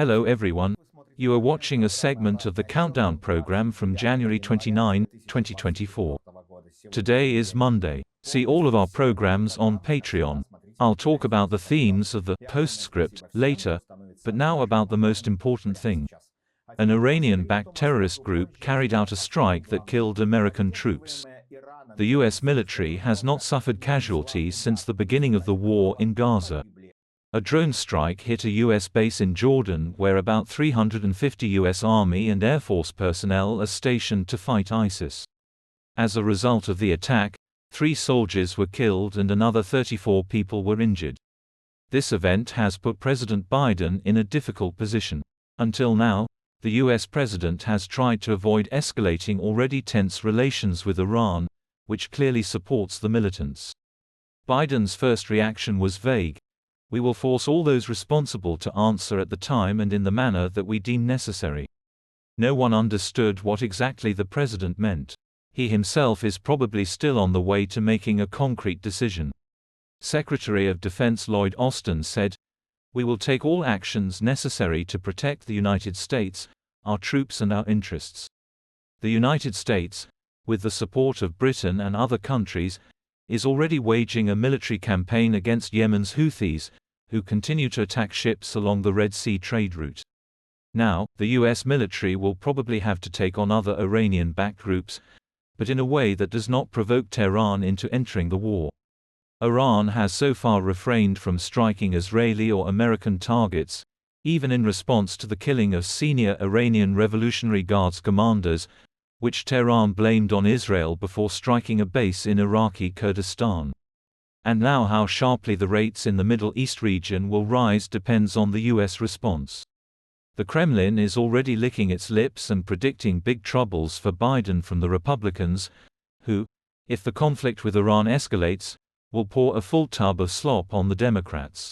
Hello everyone. You are watching a segment of the Countdown program from January 29, 2024. Today is Monday. See all of our programs on Patreon. I'll talk about the themes of the postscript later, but now about the most important thing. An Iranian-backed terrorist group carried out a strike that killed American troops. The US military has not suffered casualties since the beginning of the war in Gaza. A drone strike hit a U.S. base in Jordan where about 350 U.S. Army and Air Force personnel are stationed to fight ISIS. As a result of the attack, 3 soldiers were killed and another 34 people were injured. This event has put President Biden in a difficult position. Until now, the U.S. president has tried to avoid escalating already tense relations with Iran, which clearly supports the militants. Biden's first reaction was vague. We will force all those responsible to answer at the time and in the manner that we deem necessary. No one understood what exactly the president meant. He himself is probably still on the way to making a concrete decision. Secretary of Defense Lloyd Austin said, "We will take all actions necessary to protect the United States, our troops and our interests." The United States, with the support of Britain and other countries, is already waging a military campaign against Yemen's Houthis, who continue to attack ships along the Red Sea trade route. Now, the US military will probably have to take on other Iranian-backed groups, but in a way that does not provoke Tehran into entering the war. Iran has so far refrained from striking Israeli or American targets, even in response to the killing of senior Iranian Revolutionary Guards commanders, which Tehran blamed on Israel before striking a base in Iraqi Kurdistan. And now how sharply the rates in the Middle East region will rise depends on the US response. The Kremlin is already licking its lips and predicting big troubles for Biden from the Republicans, who, if the conflict with Iran escalates, will pour a full tub of slop on the Democrats.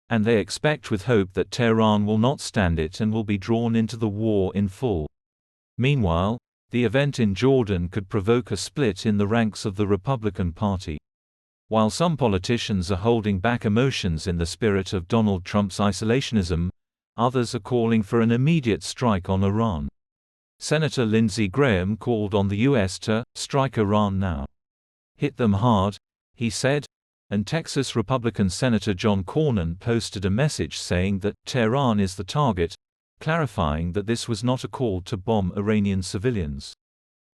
And they expect with hope that Tehran will not stand it and will be drawn into the war in full. Meanwhile, the event in Jordan could provoke a split in the ranks of the Republican Party. While some politicians are holding back emotions in the spirit of Donald Trump's isolationism, others are calling for an immediate strike on Iran. Senator Lindsey Graham called on the US to strike Iran now. "Hit them hard," he said, and Texas Republican Senator John Cornyn posted a message saying that Tehran is the target, clarifying that this was not a call to bomb Iranian civilians.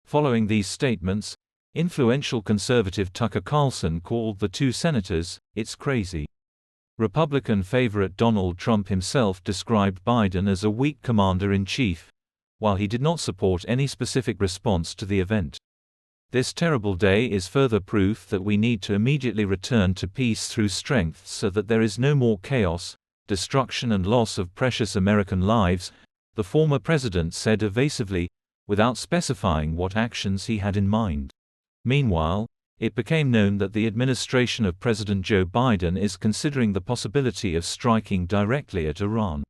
Following these statements, influential conservative Tucker Carlson called the 2 senators, "It's crazy." Republican favorite Donald Trump himself described Biden as a weak commander-in-chief, while he did not support any specific response to the event. This terrible day is further proof that we need to immediately return to peace through strength so that there is no more chaos, destruction and loss of precious American lives, the former president said evasively, without specifying what actions he had in mind. Meanwhile, it became known that the administration of President Joe Biden is considering the possibility of striking directly at Iran.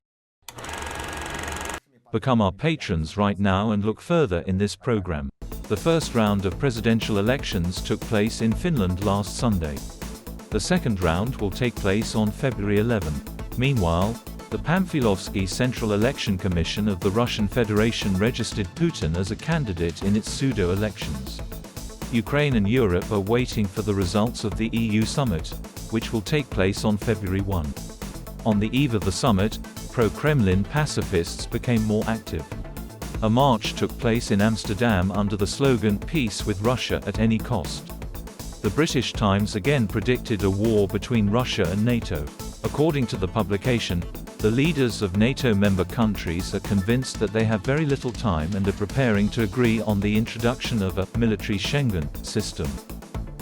Become our patrons right now and look further in this program. The first round of presidential elections took place in Finland last Sunday. The second round will take place on February 11. Meanwhile, the Pamfilovsky Central Election Commission of the Russian Federation registered Putin as a candidate in its pseudo-elections. Ukraine and Europe are waiting for the results of the EU summit, which will take place on February 1. On the eve of the summit, pro-Kremlin pacifists became more active. A march took place in Amsterdam under the slogan "Peace with Russia at any cost." The British Times again predicted a war between Russia and NATO. According to the publication, the leaders of NATO member countries are convinced that they have very little time and are preparing to agree on the introduction of a military Schengen system.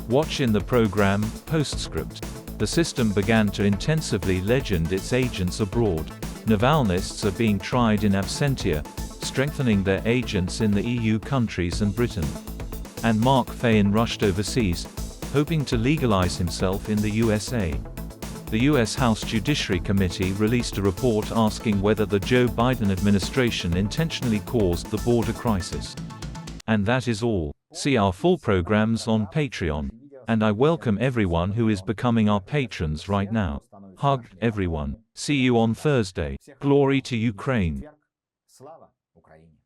Watch in the program, Postscript. The system began to intensively legend its agents abroad. Navalnyists are being tried in absentia, strengthening their agents in the EU countries and Britain. And Mark Fayden rushed overseas, hoping to legalize himself in the USA. The U.S. House Judiciary Committee released a report asking whether the Joe Biden administration intentionally caused the border crisis. And that is all. See our full programs on Patreon. And I welcome everyone who is becoming our patrons right now. Hug everyone. See you on Thursday. Glory to Ukraine. Слава Україні!